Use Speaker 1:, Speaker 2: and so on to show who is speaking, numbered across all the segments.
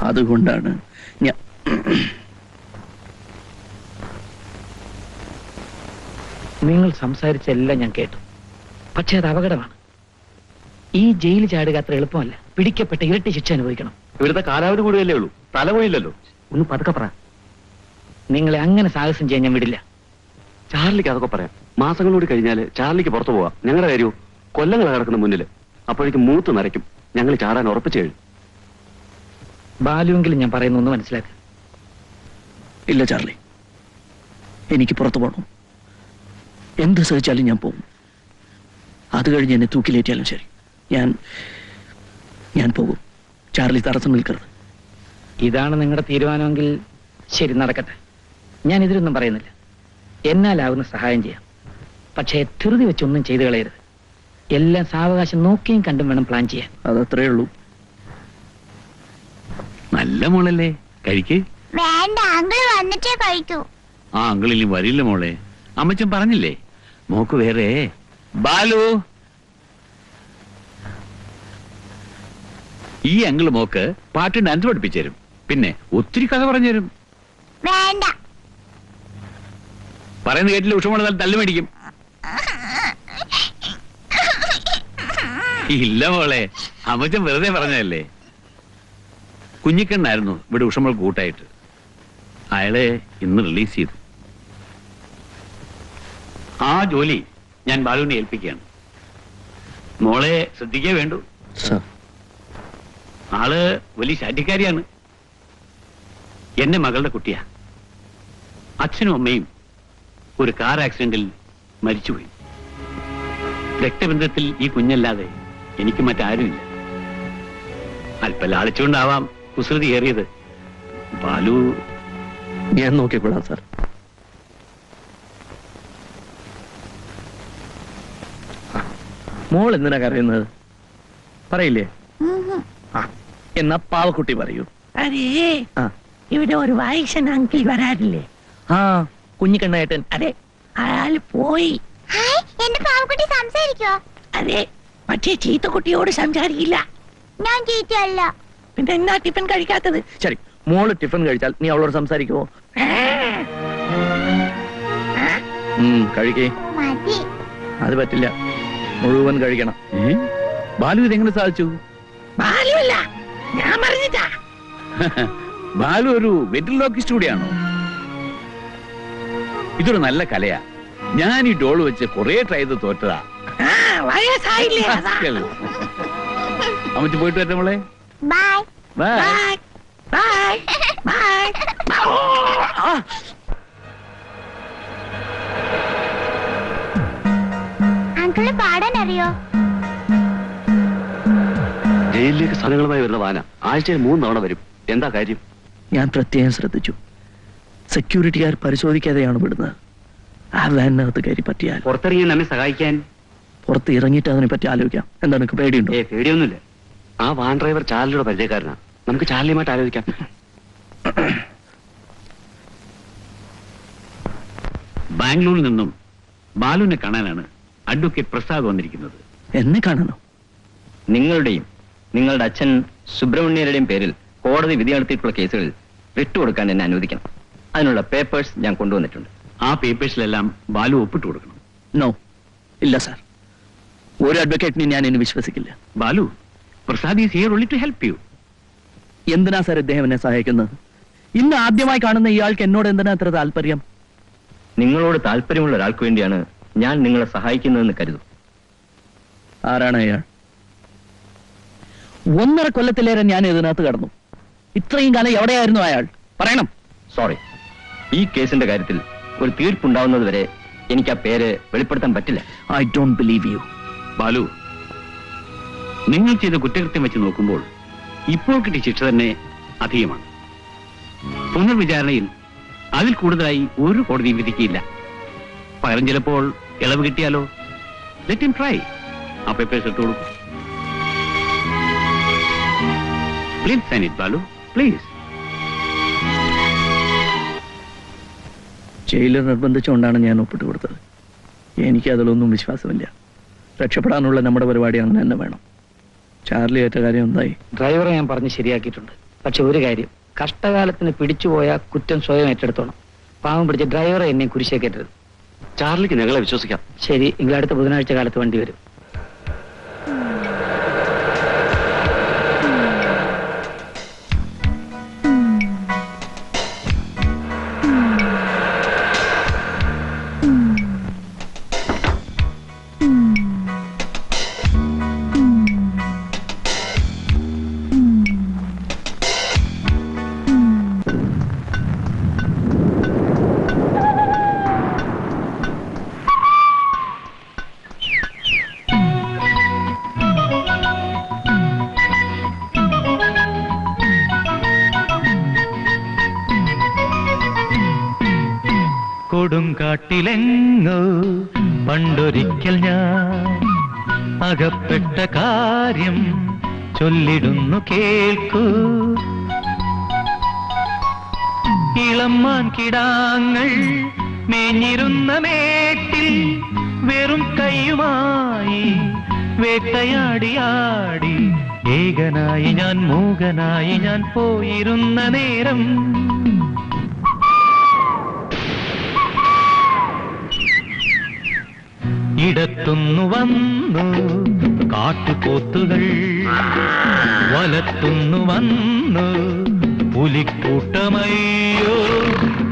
Speaker 1: അതുകൊണ്ടാണ് ഞാൻ
Speaker 2: നിങ്ങൾ സംസാരിച്ചെല്ലാം ഞാൻ കേട്ടു. പക്ഷെ അത് അപകടമാണ്. ഈ ജയിൽ ചാടുക അത്ര എളുപ്പമല്ല. പിടിക്കപ്പെട്ട ഇരട്ടി ശിക്ഷ അനുഭവിക്കണം.
Speaker 3: ഇവിടുത്തെ കാലാവധി കൂടുതലേ ഉള്ളൂ, തലപോയില്ലല്ലോ.
Speaker 2: ഒന്ന് പതുക്കെ പറ. നിങ്ങളെ അങ്ങനെ സാഹസം ചെയ്യാൻ ഞാൻ വിടില്ല.
Speaker 3: ചാർലിക്ക് അതൊക്കെ പറയാം. മാസങ്ങളോട് കഴിഞ്ഞാൽ ചാർലിക്ക് പുറത്തു പോവാം. ഞങ്ങളുടെ കാര്യവും കൊല്ലങ്ങൾ കിടക്കുന്ന മുന്നിൽ. അപ്പോഴേക്കും മൂത്ത് നരയ്ക്കും. ഞങ്ങൾ ചാടാൻ ഉറപ്പിച്ചു കഴിഞ്ഞു.
Speaker 2: ബാലുവെങ്കിലും ഞാൻ പറയുന്നൊന്ന് മനസ്സിലാക്കുക.
Speaker 1: ഇല്ല ചാർലി, എനിക്ക് പുറത്തു പോകണം. എന്ത് സഹിച്ചാലും ഞാൻ പോകും. അത് കഴിഞ്ഞ് എന്നെ തൂക്കിലേറ്റിയാലും ശരി, ഞാൻ പോകും. ചാർലി തടസ്സം നിൽക്കരുത്.
Speaker 2: ഇതാണ് നിങ്ങളുടെ തീരുമാനമെങ്കിൽ ശരി, നടക്കട്ടെ. ഞാൻ ഇതിലൊന്നും പറയുന്നില്ല. എന്നാലാവുന്ന സഹായം ചെയ്യാം. പക്ഷേ ധൃതി വെച്ചൊന്നും ചെയ്തു കളയരുത്. എല്ലാം സാവകാശം നോക്കിയും കണ്ടും വേണം പ്ലാൻ ചെയ്യാൻ.
Speaker 1: അതത്രേ ഉള്ളൂ.
Speaker 4: നല്ല മോളല്ലേ, കഴിക്ക്.
Speaker 5: വേണ്ട, അങ്കിൾ വന്നിട്ടേ കഴിക്കൂ.
Speaker 4: ആ അങ്കിൾ ഇനി വരില്ല മോളെ. അമ്മച്ചൻ പറഞ്ഞില്ലേ മോക്ക് വേറെ. ബാലു, ഈ അങ്കിള് മോക്ക് പാട്ട് ഡാൻസ് പഠിപ്പിച്ചു തരും. പിന്നെ ഒത്തിരി കഥ പറഞ്ഞു തരും.
Speaker 5: വേണ്ട.
Speaker 4: പറയുന്ന കേട്ടില്ല, ഉഷമോളെ തല്ലു മേടിക്കും. ഇല്ല മോളെ, അമ്മച്ചൻ വെറുതെ പറഞ്ഞതല്ലേ. കുഞ്ഞിക്കണ്ണായിരുന്നു ഇവിടെ ഉഷമോൾ കൂട്ടായിട്ട്. അയാളെ ഇന്ന് റിലീസ് ചെയ്തു. ആ ജോലി ഞാൻ ബാലുവിനെ ഏൽപ്പിക്കുകയാണ്. മോളെ ശ്രദ്ധിക്കേ വേണ്ടു. ആള് വലിയ ശാഠ്യക്കാരിയാണ്. എന്റെ മകളുടെ കുട്ടിയാ. അച്ഛനും അമ്മയും ഒരു കാർ ആക്സിഡന്റിൽ മരിച്ചുപോയി. രക്തബന്ധത്തിൽ ഈ കുഞ്ഞല്ലാതെ എനിക്ക് മറ്റാരുമില്ല. അല്പം ലാളിച്ചുകൊണ്ടാവാം കുസൃതി ഏറിയത്. ബാലു
Speaker 1: ഞാൻ നോക്കിക്കൊള്ളാം സാർ. മോൾ എന്തിനാ കരയുന്നത്? പറയില്ലേ? എന്നാ പാവക്കുട്ടി പറയൂ.
Speaker 6: അരേ, ഇവിടെ ഒരു വയസ്സൻ അങ്കിൾ വരാറില്ലേ?
Speaker 1: ആ, കുഞ്ഞിക്കണ്ണേട്ടൻ.
Speaker 6: അതെ, അയാൾ പോയി.
Speaker 5: എന്റെ പാവക്കുട്ടി സംസാരിക്കോ?
Speaker 6: അതെ, പക്ഷേ ചീത്തക്കുട്ടിയോട് സംസാരിക്കില്ല.
Speaker 5: ഞാൻ ചീത്തയല്ല.
Speaker 6: പിന്നെ എന്നാ ടിഫിൻ കഴിക്കാത്തത്?
Speaker 1: ശരി, മോള് ടിഫിൻ കഴിച്ചാൽ നീ അവളോട് സംസാരിക്കുമോ? കഴിക്കേ.
Speaker 5: മതി.
Speaker 1: അത് പറ്റില്ല, മുഴുവൻ കഴിക്കണം.
Speaker 4: ബാലു ഇതെങ്ങനെ സാധിച്ചു?
Speaker 6: ബാലുവല്ല, ഞാൻ പറഞ്ഞിട്ടാ.
Speaker 4: ബാലു ഒരു വെറ്റിലോക്കിസ്റ്റ് കൂടിയാണോ? ഇതൊരു നല്ല കലയാ. ഞാൻ ഈ ഡോള് വെച്ച് കുറെ ട്രൈ ചെയ്ത് തോറ്റതാ.
Speaker 6: വയസ്സായില്ലേ?
Speaker 4: അമ്മച്ച് പോയിട്ട് വരട്ടെ മോളെ.
Speaker 5: Bye.
Speaker 4: Bye.
Speaker 6: Bye bye.
Speaker 5: Uncle പാടാൻ അറിയോ?
Speaker 3: ജയിലിലേക്ക് സാധനങ്ങളുമായി വരുന്ന വാന ആഴ്ചയിൽ 3 തവണ വരും. എന്താ കാര്യം?
Speaker 1: ഞാൻ പ്രത്യേകം ശ്രദ്ധിച്ചു. സെക്യൂരിറ്റിക്കാർ പരിശോധിക്കാതെയാണ് വിടുന്നത്. ആ വാനിനകത്ത് കയറി പറ്റിയാൽ
Speaker 3: പുറത്തിറങ്ങി നമ്മെ സഹായിക്കാൻ.
Speaker 1: പുറത്ത് ഇറങ്ങിയിട്ട് അതിനെ പറ്റി ആലോചിക്കാം. എന്താ നിനക്ക് പേടിയുണ്ടോ?
Speaker 3: പേടിയൊന്നുമില്ല. ആ വാൻ ഡ്രൈവർ ചാർലിയുടെ പരിചയക്കാരനാണ്. നമുക്ക് ചാർലിയുമായിട്ട് ആലോചിക്കാം.
Speaker 4: ബാംഗ്ലൂരിൽ നിന്നും ബാലുവിനെ കാണാനാണ് അഡ്വക്കേറ്റ് പ്രസാദ് വന്നിരിക്കുന്നത്.
Speaker 1: എന്നെ കാണാനോ?
Speaker 7: നിങ്ങളുടെയും നിങ്ങളുടെ അച്ഛൻ സുബ്രഹ്മണ്യരുടെയും പേരിൽ കോടതി വിധി നടത്തിയിട്ടുള്ള കേസുകളിൽ വിട്ടുകൊടുക്കാൻ എന്നെ അനുവദിക്കണം. അതിനുള്ള പേപ്പേഴ്സ് ഞാൻ കൊണ്ടുവന്നിട്ടുണ്ട്.
Speaker 4: ആ പേപ്പേഴ്സിലെല്ലാം ബാലു ഒപ്പിട്ട് കൊടുക്കണം.
Speaker 1: നോ, ഇല്ല സാർ. ഒരു അഡ്വക്കേറ്റിനെ ഞാൻ ഇനി വിശ്വസിക്കില്ല.
Speaker 4: Balu, Prasad is here only to help you.
Speaker 1: എന്തിനാ സാർ ഇദ്ദേഹം എന്നെ സഹായിക്കുന്നത്? ഇന്ന് ആദ്യമായി കാണുന്ന ഇയാൾക്ക് എന്നോട് എന്തിനാ അത്ര താല്പര്യം?
Speaker 7: നിങ്ങളോട് താല്പര്യമുള്ള ഒരാൾക്ക് വേണ്ടിയാണ് ഞാൻ നിങ്ങളെ സഹായിക്കുന്നതെന്ന് കരുതും.
Speaker 1: ആരാണ് അയാൾ? 1.5 കൊല്ലത്തിലേറെ ഞാൻ ഇതിനകത്ത് കടന്നു. ഇത്രയും കാലം എവിടെയായിരുന്നു അയാൾ? പറയണം.
Speaker 7: സോറി, ഈ കേസിന്റെ കാര്യത്തിൽ ഒരു തീർപ്പുണ്ടാവുന്നത് വരെ എനിക്ക് ആ പേര് വെളിപ്പെടുത്താൻ പറ്റില്ല.
Speaker 1: I don't believe you.
Speaker 4: Balu, നിങ്ങൾ ചെയ്ത കുറ്റകൃത്യം വെച്ച് നോക്കുമ്പോൾ ഇപ്പോൾ കിട്ടിയ ശിക്ഷ തന്നെ അധികമാണ്. പുനർവിചാരണയിൽ അതിൽ കൂടുതലായി ഒരു കോടതി വിധിക്കില്ല. പകരം ചിലപ്പോൾ ഇളവ് കിട്ടിയാലോ? Let him try. ആ പേപ്പേഴ്സ് ഇട്ട് കൊടുക്കും. Please sign it Balu, please.
Speaker 1: Jailer നിർബന്ധിച്ചുകൊണ്ടാണ് ഞാൻ ഒപ്പിട്ട് കൊടുത്തത്. എനിക്ക് അതിലൊന്നും വിശ്വാസമില്ല. രക്ഷപ്പെടാനുള്ള നമ്മുടെ പരിപാടി അങ്ങനെ തന്നെ വേണം. ചാർലി ഏറ്റ കാര്യം എന്തായി?
Speaker 2: ഡ്രൈവറെ ഞാൻ പറഞ്ഞ് ശരിയാക്കിയിട്ടുണ്ട്. പക്ഷെ ഒരു കാര്യം, കഷ്ടകാലത്തിന് പിടിച്ചുപോയ കുറ്റം സ്വയം ഏറ്റെടുത്തോണം. പാവം പിടിച്ച ഡ്രൈവറെ എന്നെ കുരിശേ കയറ്റരുത്.
Speaker 3: ചാർലിക്ക് ഞങ്ങളെ വിശ്വസിക്കാം.
Speaker 2: ശരി, എങ്കിൽ അടുത്ത ബുധനാഴ്ച കാലത്ത് വണ്ടി വരും.
Speaker 8: കൊടുങ്കാട്ടിലെങ്ങോ പണ്ടൊരിക്കൽ ഞാൻ അകപ്പെട്ട കാര്യം ചൊല്ലിടുന്നു കേൾക്കൂ. ഇളമ്മാൻ കിടാങ്ങൾ മേഞ്ഞിരുന്ന മേട്ടിൽ വെറും കൈയുമായി വേട്ടയാടിയാടി ഏകനായി ഞാൻ മൂകനായി ഞാൻ പോയിരുന്ന നേരം ഇടത്തുന്നു വന്നു കാട്ടുപോത്തുകൾ, വലത്തുന്നു വന്നു പുലിക്കൂട്ടമയ്യോ,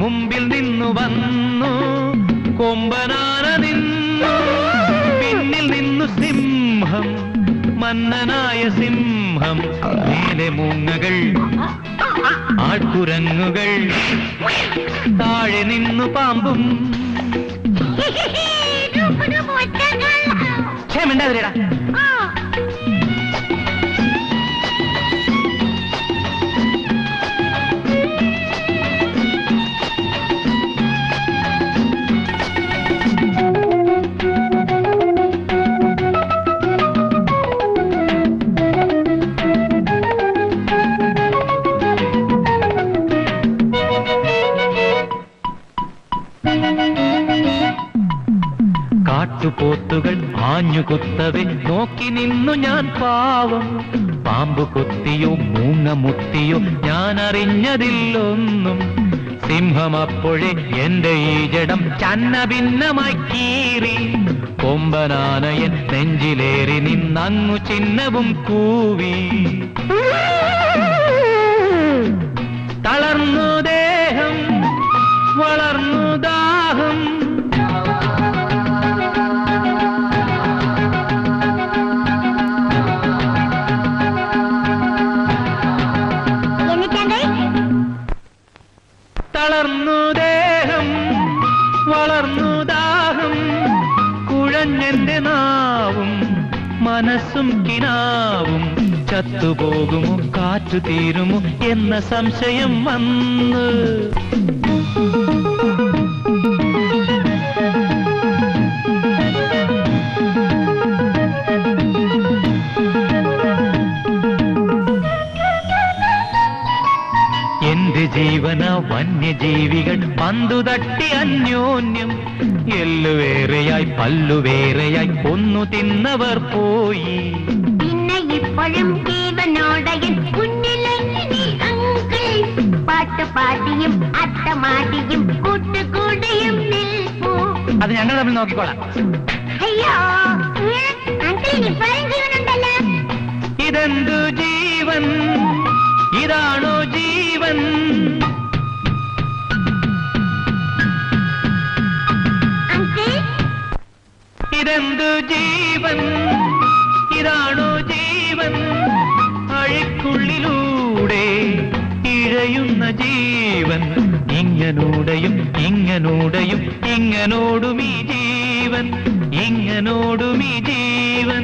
Speaker 8: മുമ്പിൽ നിന്നു വന്നു കൊമ്പനാന നിന്നു, പിന്നിൽ നിന്നു സിംഹം, മന്നനായ സിംഹം, മേലെ മൂങ്ങകൾ ആൾക്കുരങ്ങുകൾ, താഴെ നിന്നു പാമ്പും.
Speaker 2: ക്ഷേമിണ്ടാതിരടാ.
Speaker 8: കാട്ടുപോത്തുകൾ ആഞ്ഞുകുത്തവെ നോക്കി നിന്നു ഞാൻ പാവം. പാമ്പ് കൊത്തിയോ മൂങ്ങ മുത്തിയോ ഞാൻ അറിഞ്ഞതില്ലൊന്നും. സിംഹം അപ്പോഴേ എന്റെ ഈ ജഡം ചന്ന ഭിന്നമായി കീറി. കൊമ്പനാനയൻ നെഞ്ചിലേറി നിന്നങ്ങു ചിഹ്നവും കൂവി. തളർന്നു ദേഹം വളർന്നു ദാഹം, തളർന്നു ദേഹം വളർന്നു ദാഹം, കുഴഞ്ഞെന്റെ നാവും മനസ്സും കിനാവും. ചത്തുപോകുമോ കാറ്റു തീരുമോ എന്ന സംശയം വന്ന് എന്റെ ജീവന വന്യജീവികൾ പന്തു തട്ടി അന്യോന്യം. എല്ലുവേറെയായി പല്ലുവേറെയായി ഒന്നു തിന്നവർ പോയി.
Speaker 5: പിന്നെ ഇപ്പോഴും ജീവനോടയൻ മുന്നിലെങ്ങനെ അങ്കിൾ? പാട്ടുപാടിയും അട്ടമാടിയും കൂട്ടുകൂടിയും നിൽപ്പൂ.
Speaker 2: അത് ഞങ്ങൾ തമ്മിൽ നോക്കിക്കോളാം.
Speaker 5: അയ്യോ, അങ്കിളിന് ഇപ്പോഴും ജീവനുണ്ടല്ലോ.
Speaker 8: ഇതെന്തു ജീവൻ? ഇതാണോ ജീവൻ? ഇതെന്തു ജീവൻ? ഇതാണോ ജീവൻ? അഴിക്കുള്ളിലൂടെ ഇഴയുന്ന ജീവൻ. ഇങ്ങനൂടെയും ഇങ്ങനൂടെയും ഇങ്ങനോടും ഈ ജീവൻ, ഇങ്ങനോടും ഈ ജീവൻ.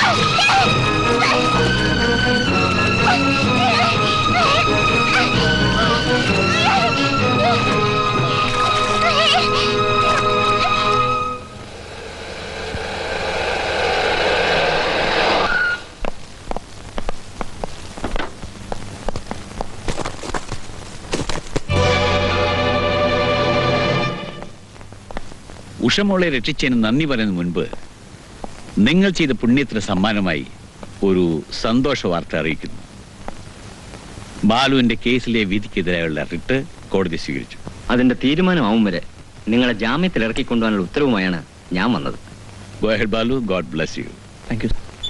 Speaker 5: Oh!
Speaker 4: ഉഷമോളെ രക്ഷിച്ചതിന് നന്ദി പറയുന്നതിന് മുൻപ് നിങ്ങൾ ചെയ്ത പുണ്യത്തിന് സമ്മാനമായി ഒരു സന്തോഷ വാർത്ത അറിയിക്കുന്നു. ബാലുവിന്റെ കേസിലെ വിധിക്കെതിരായുള്ള റിട്ട് കോടതി സ്വീകരിച്ചു.
Speaker 7: അതിന്റെ തീരുമാനമാവും വരെ നിങ്ങളെ ജാമ്യത്തിൽ ഇറക്കിക്കൊണ്ടുപോകാനുള്ള ഉത്തരവുമായാണ് ഞാൻ വന്നത്.
Speaker 4: Go ahead, Balu. God bless you.
Speaker 1: Thank you.